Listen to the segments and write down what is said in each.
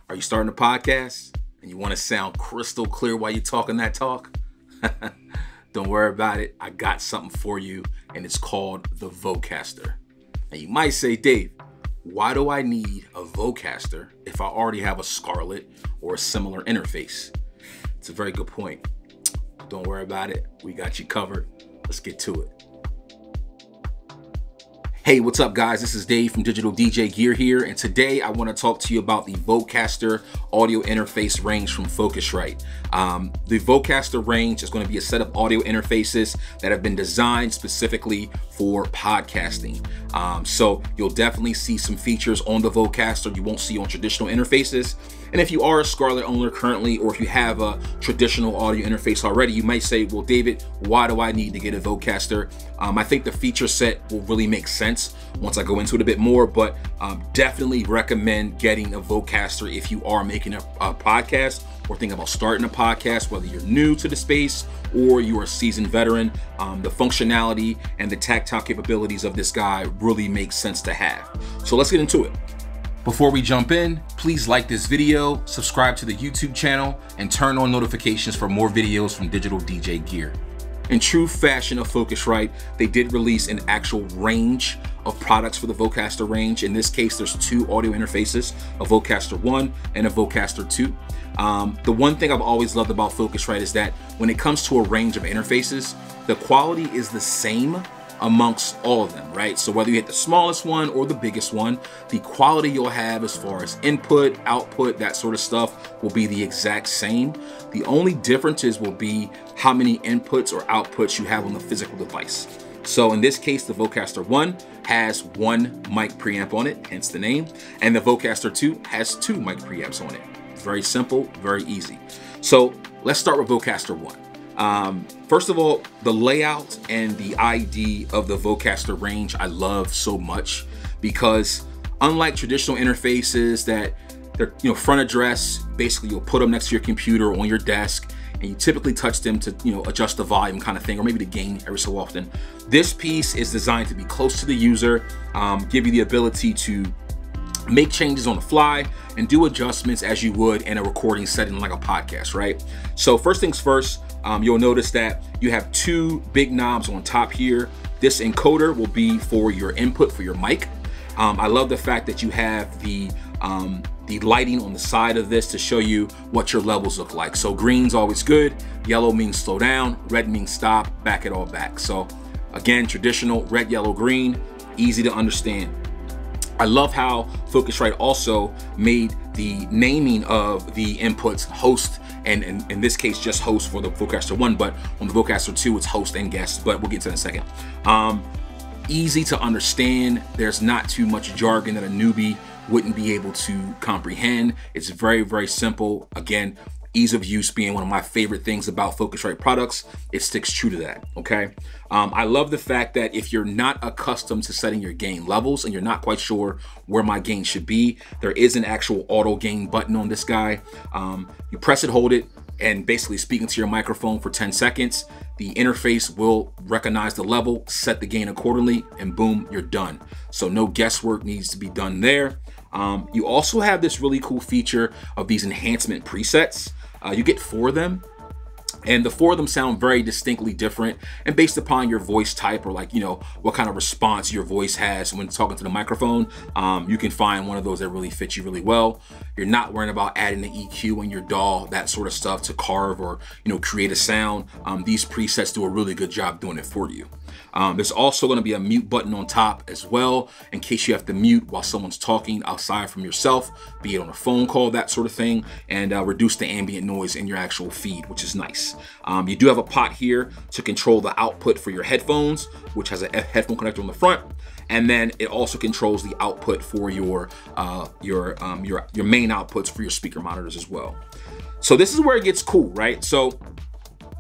Are you starting a podcast and you want to sound crystal clear while you're talking that talk? Don't worry about it. I got something for you, and it's called the Vocaster. And you might say, Dave, why do I need a Vocaster if I already have a Scarlett or a similar interface? It's a very good point. Don't worry about it. We got you covered. Let's get to it. Hey, what's up guys? This is Dave from Digital DJ Gear here, and today I want to talk to you about the Vocaster audio interface range from Focusrite. The Vocaster range is going to be a set of audio interfaces that have been designed specifically for podcasting. So you'll definitely see some features on the Vocaster you won't see on traditional interfaces. And if you are a Scarlett owner currently, or if you have a traditional audio interface already, you might say, well, David, why do I need to get a Vocaster? I think the feature set will really make sense once I go into it a bit more, but definitely recommend getting a Vocaster if you are making a podcast or thinking about starting a podcast, whether you're new to the space or you're a seasoned veteran. The functionality and the tactile capabilities of this guy really makes sense to have. So let's get into it. Before we jump in, please like this video, subscribe to the YouTube channel, and turn on notifications for more videos from Digital DJ Gear. In true fashion of Focusrite, they did release an actual range of products for the Vocaster range. In this case, there's two audio interfaces, a Vocaster 1 and a Vocaster 2. The one thing I've always loved about Focusrite is that when it comes to a range of interfaces, the quality is the same amongst all of them, right? So whether you hit the smallest one or the biggest one, the quality you'll have as far as input, output, that sort of stuff will be the exact same. The only differences will be how many inputs or outputs you have on the physical device. So in this case, the Vocaster 1 has one mic preamp on it, hence the name, and the Vocaster 2 has two mic preamps on it. Very simple, very easy. So let's start with Vocaster 1. First of all, the layout and the ID of the Vocaster range I love so much, because unlike traditional interfaces that they're, front address, basically you'll put them next to your computer or on your desk, and you typically touch them to, adjust the volume kind of thing, or maybe the gain every so often. This piece is designed to be close to the user, give you the ability to make changes on the fly and do adjustments as you would in a recording setting like a podcast, right? So first things first, you'll notice that you have two big knobs on top here. This encoder will be for your input for your mic. I love the fact that you have the lighting on the side of this to show you what your levels look like. So green's always good, yellow means slow down, red means stop, back it all back. So again, traditional red, yellow, green, easy to understand. I love how Focusrite also made the naming of the inputs host, and in this case just host for the Vocaster 1, but on the Vocaster 2 it's host and guest, but we'll get to that in a second. Easy to understand. There's not too much jargon that a newbie wouldn't be able to comprehend. It's very, very simple. Again, ease of use being one of my favorite things about Focusrite products. It sticks true to that, okay? I love the fact that if you're not accustomed to setting your gain levels and you're not quite sure where my gain should be, there is an actual auto gain button on this guy. You press it, hold it, and basically speaking to your microphone for 10 seconds, the interface will recognize the level, set the gain accordingly, and boom, you're done. So no guesswork needs to be done there. You also have this really cool feature of these enhancement presets. You get 4 of them, and the 4 of them sound very distinctly different, and based upon your voice type, or what kind of response your voice has when talking to the microphone, you can find one of those that really fits you really well. You're not worrying about adding the EQ in your DAW, that sort of stuff, to carve or create a sound. These presets do a really good job doing it for you. There's also going to be a mute button on top as well, in case you have to mute while someone's talking outside from yourself, be it on a phone call, that sort of thing, and reduce the ambient noise in your actual feed, which is nice. You do have a pot here to control the output for your headphones, which has a headphone connector on the front, and then it also controls the output for your main outputs for your speaker monitors as well. So this is where it gets cool, right? So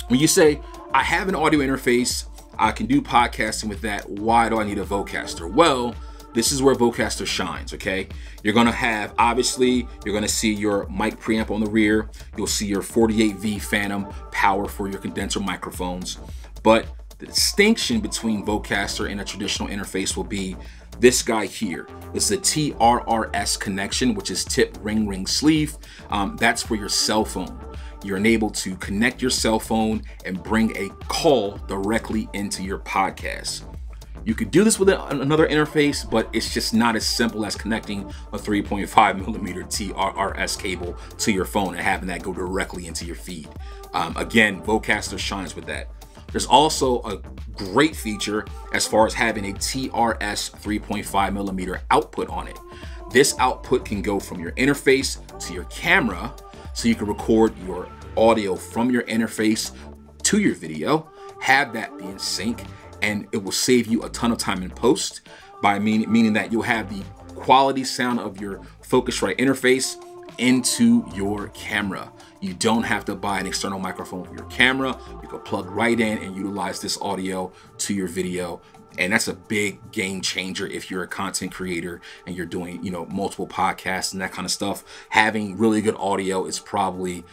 when you say, I have an audio interface, I can do podcasting with that, why do I need a Vocaster? Well, this is where Vocaster shines, okay? You're gonna have, obviously, you're gonna see your mic preamp on the rear. You'll see your 48V Phantom power for your condenser microphones. But the distinction between Vocaster and a traditional interface will be this guy here. This is a TRRS connection, which is tip ring ring sleeve. That's for your cell phone. You're enabled to connect your cell phone and bring a call directly into your podcast. You could do this with another interface, but it's just not as simple as connecting a 3.5mm TRRS cable to your phone and having that go directly into your feed. Again, Vocaster shines with that. There's also a great feature as far as having a TRS 3.5mm output on it. This output can go from your interface to your camera, so you can record your audio from your interface to your video, have that be in sync, and it will save you a ton of time in post, by meaning that you'll have the quality sound of your Focusrite interface into your camera. You don't have to buy an external microphone for your camera. You can plug right in and utilize this audio to your video. And that's a big game changer if you're a content creator and you're doing, you know, multiple podcasts and that kind of stuff. Having really good audio is probably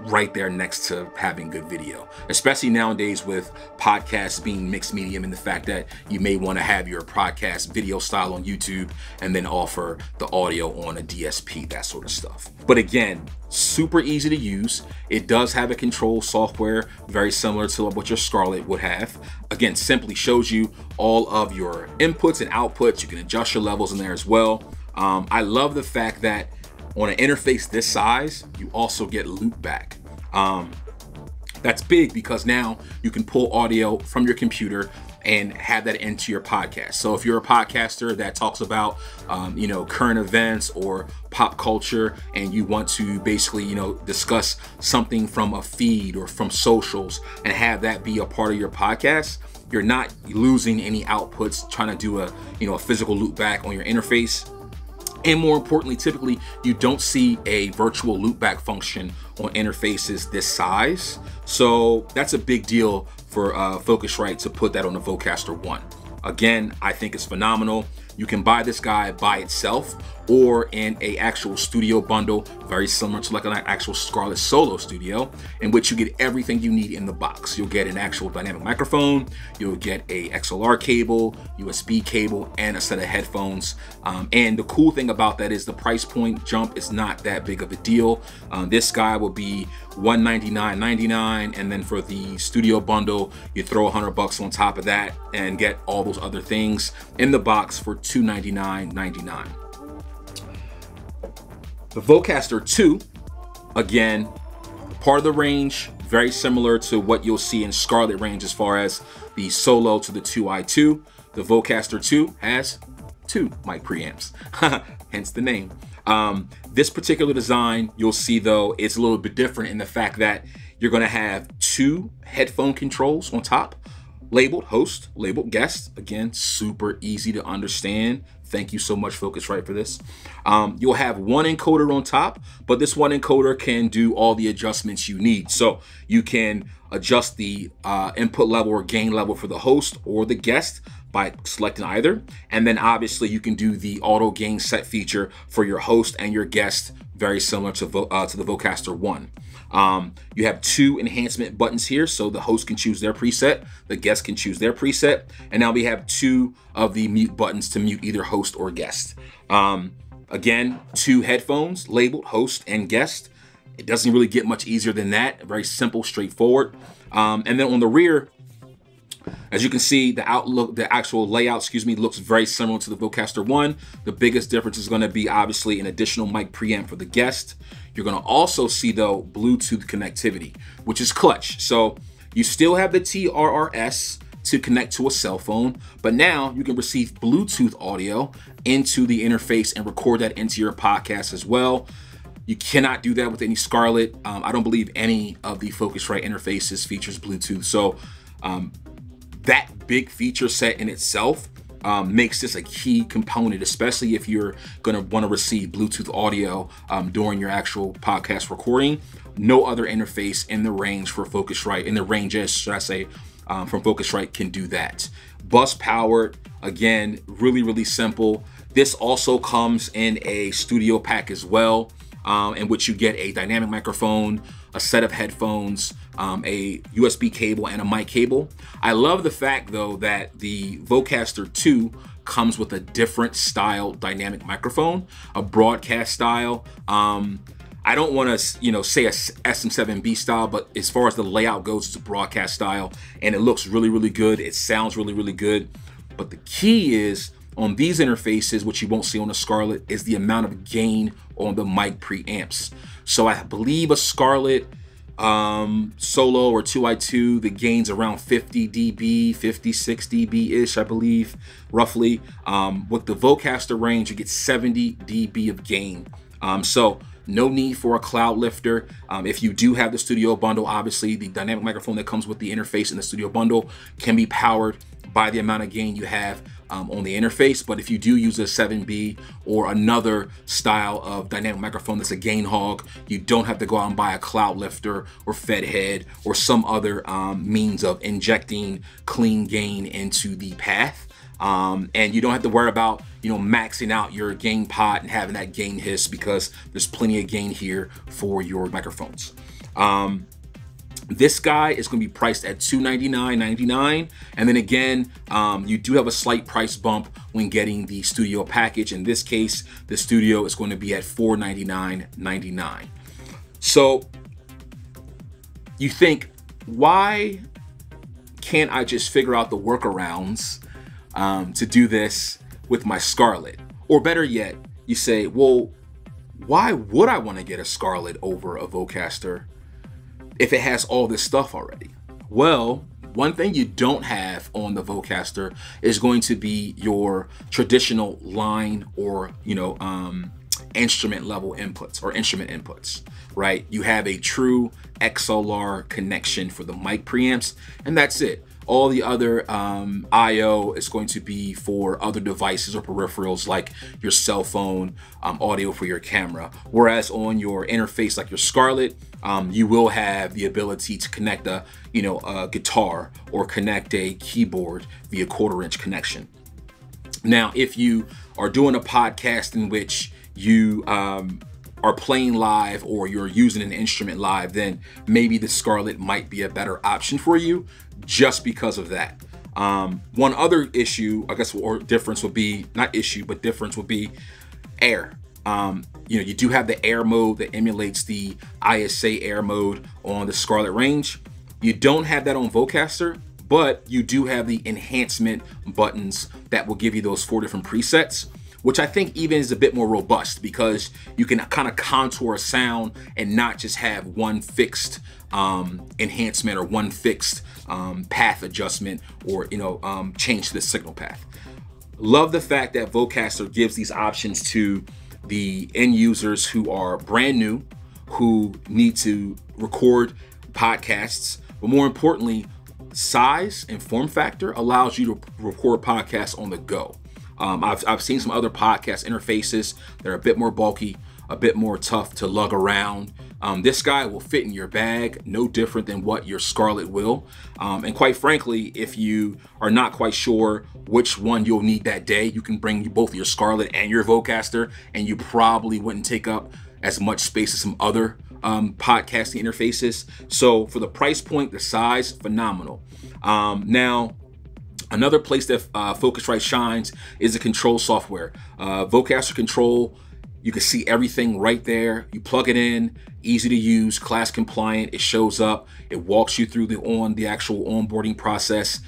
right there next to having good video, especially nowadays with podcasts being mixed medium, and the fact that you may want to have your podcast video style on YouTube and then offer the audio on a DSP, that sort of stuff. But again, super easy to use. It does have a control software very similar to what your Scarlett would have. Again, simply shows you all of your inputs and outputs. You can adjust your levels in there as well. I love the fact that on an interface this size, you also get loop back. That's big because now you can pull audio from your computer and have that into your podcast. So if you're a podcaster that talks about, you know, current events or pop culture, and you want to basically, you know, discuss something from a feed or from socials and have that be a part of your podcast, you're not losing any outputs trying to do a, you know, a physical loop back on your interface. And more importantly, typically you don't see a virtual loopback function on interfaces this size. So that's a big deal for Focusrite to put that on the Vocaster One. Again, I think it's phenomenal. You can buy this guy by itself or in a actual studio bundle, very similar to like an actual Scarlett Solo Studio, in which you get everything you need in the box. You'll get an actual dynamic microphone, you'll get a XLR cable, USB cable, and a set of headphones. And the cool thing about that is the price point jump is not that big of a deal. This guy will be $199.99, and then for the studio bundle, you throw $100 on top of that and get all those other things in the box for $299.99. The Vocaster 2, again, part of the range, very similar to what you'll see in Scarlett range as far as the Solo to the 2i2. The Vocaster 2 has 2 mic preamps, hence the name. This particular design, you'll see though, it's a little bit different in the fact that you're gonna have 2 headphone controls on top, labeled host, labeled guest. Again, super easy to understand. Thank you so much, Focusrite, for this. You'll have 1 encoder on top, but this 1 encoder can do all the adjustments you need. So you can adjust the input level or gain level for the host or the guest by selecting either. And then obviously you can do the auto gain set feature for your host and your guest, very similar to the Vocaster One. You have 2 enhancement buttons here, so the host can choose their preset, the guest can choose their preset, and now we have 2 of the mute buttons to mute either host or guest. Again, 2 headphones labeled host and guest. It doesn't really get much easier than that. Very simple, straightforward. And then on the rear, as you can see, the actual layout, looks very similar to the Vocaster One. The biggest difference is going to be obviously an additional mic preamp for the guest. You're going to also see though Bluetooth connectivity, which is clutch. So you still have the TRRS to connect to a cell phone, but now you can receive Bluetooth audio into the interface and record that into your podcast as well. You cannot do that with any Scarlett. I don't believe any of the Focusrite interfaces features Bluetooth. So that big feature set in itself makes this a key component, especially if you're going to want to receive Bluetooth audio during your actual podcast recording. No other interface in the range for Focusrite, in the ranges, should I say, from Focusrite can do that. Bus powered, again, really, really simple. This also comes in a studio pack as well, in which you get a dynamic microphone, a set of headphones, a USB cable, and a mic cable. I love the fact though that the Vocaster 2 comes with a different style dynamic microphone, a broadcast style. I don't want to, you know, say a SM7B style, but as far as the layout goes, it's a broadcast style, and it looks really, really good. It sounds really, really good. But the key is on these interfaces, which you won't see on the Scarlett, is the amount of gain on the mic preamps. So I believe a Scarlett Solo or 2i2, the gain's around 50 dB, 56 dB-ish, I believe, roughly. With the Vocaster range, you get 70 dB of gain. So no need for a cloud lifter. If you do have the studio bundle, obviously the dynamic microphone that comes with the interface in the studio bundle can be powered by the amount of gain you have on the interface. But if you do use a 7B or another style of dynamic microphone that's a gain hog, you don't have to go out and buy a cloud lifter or fed head or some other means of injecting clean gain into the path. And you don't have to worry about, you know, maxing out your gain pot and having that gain hiss, because there's plenty of gain here for your microphones. This guy is going to be priced at $299.99, and then again, you do have a slight price bump when getting the studio package. In this case, the studio is going to be at $499.99. So you think, why can't I just figure out the workarounds to do this with my Scarlett? Or better yet, you say, well, why would I want to get a Scarlett over a Vocaster if it has all this stuff already? Well, one thing you don't have on the Vocaster is going to be your traditional line or, you know, instrument level inputs or instrument inputs, right? You have a true XLR connection for the mic preamps, and that's it. All the other I/O is going to be for other devices or peripherals like your cell phone, audio for your camera. Whereas on your interface like your Scarlett, you will have the ability to connect a, you know, a guitar or connect a keyboard via 1/4-inch connection. Now, if you are doing a podcast in which you are playing live or you're using an instrument live, then maybe the Scarlett might be a better option for you just because of that. One other issue, I guess, or difference would be, not issue, but difference would be air. You know, you do have the air mode that emulates the ISA air mode on the Scarlett range. You don't have that on Vocaster, but you do have the enhancement buttons that will give you those 4 different presets, which I think even is a bit more robust, because you can kind of contour a sound and not just have one fixed enhancement or one fixed path adjustment, or, you know, change to the signal path. Love the fact that Vocaster gives these options to the end users who are brand new, who need to record podcasts, but more importantly, size and form factor allows you to record podcasts on the go. I've seen some other podcast interfaces that are a bit more bulky, a bit more tough to lug around. This guy will fit in your bag, no different than what your Scarlett will. And quite frankly, if you are not quite sure which one you'll need that day, you can bring both your Scarlett and your Vocaster, and you probably wouldn't take up as much space as some other podcasting interfaces. So for the price point, the size, phenomenal. Now, another place that Focusrite shines is the control software. Vocaster Control, you can see everything right there. You plug it in, easy to use, class compliant. It shows up. It walks you through the actual onboarding process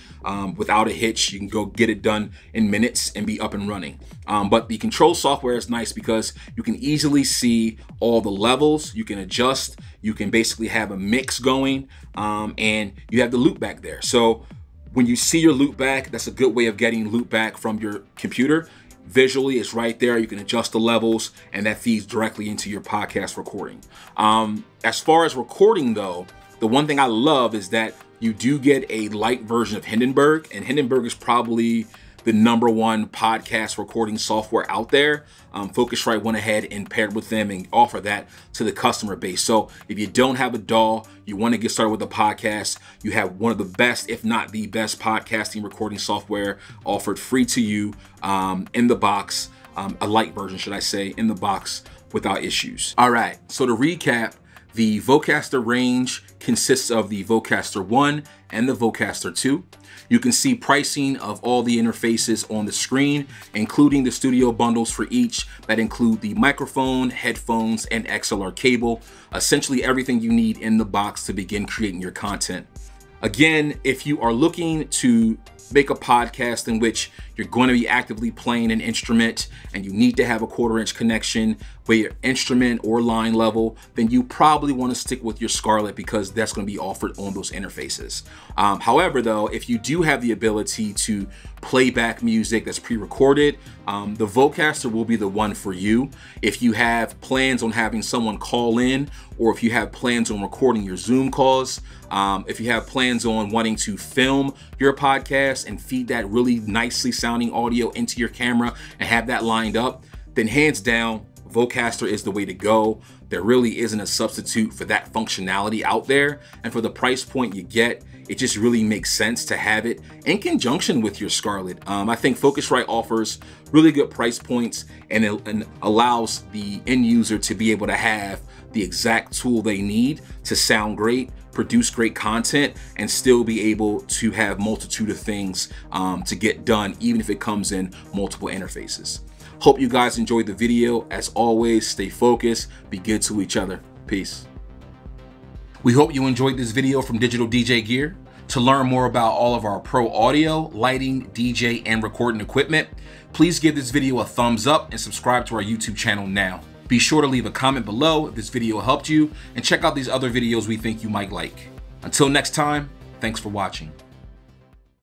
without a hitch. You can go get it done in minutes and be up and running. But the control software is nice because you can easily see all the levels. You can adjust. You can basically have a mix going, and you have the loop back there. So when you see your loop back, that's a good way of getting loop back from your computer. Visually, it's right there. You can adjust the levels, and that feeds directly into your podcast recording. As far as recording though, the one thing I love is that you do get a light version of Hindenburg, and Hindenburg is probably the #1 podcast recording software out there. Focusrite went ahead and paired with them and offer that to the customer base. So if you don't have a DAW, you want to get started with a podcast, you have one of the best, if not the best, podcasting recording software offered free to you in the box, a light version, should I say, in the box without issues. All right, so to recap, The Vocaster range consists of the Vocaster 1 and the Vocaster 2. You can see pricing of all the interfaces on the screen, including the studio bundles for each that include the microphone, headphones, and XLR cable. Essentially everything you need in the box to begin creating your content. Again, if you are looking to make a podcast in which you're going to be actively playing an instrument and you need to have a 1/4-inch connection with your instrument or line level, then you probably want to stick with your Scarlett because that's going to be offered on those interfaces. However, though, if you do have the ability to play back music that's pre-recorded, the Vocaster will be the one for you. If you have plans on having someone call in, or if you have plans on recording your Zoom calls, if you have plans on wanting to film your podcast and feed that really nicely sounding audio into your camera and have that lined up, then hands down, Vocaster is the way to go. There really isn't a substitute for that functionality out there. And for the price point you get, it just really makes sense to have it in conjunction with your Scarlett. I think Focusrite offers really good price points and allows the end user to be able to have the exact tool they need to sound great, produce great content, and still be able to have multitude of things to get done, even if it comes in multiple interfaces. Hope you guys enjoyed the video. As always, stay focused, be good to each other. Peace. We hope you enjoyed this video from Digital DJ Gear. To learn more about all of our pro audio, lighting, DJ, and recording equipment, please give this video a thumbs up and subscribe to our YouTube channel now. Be sure to leave a comment below if this video helped you, and check out these other videos we think you might like. Until next time, thanks for watching.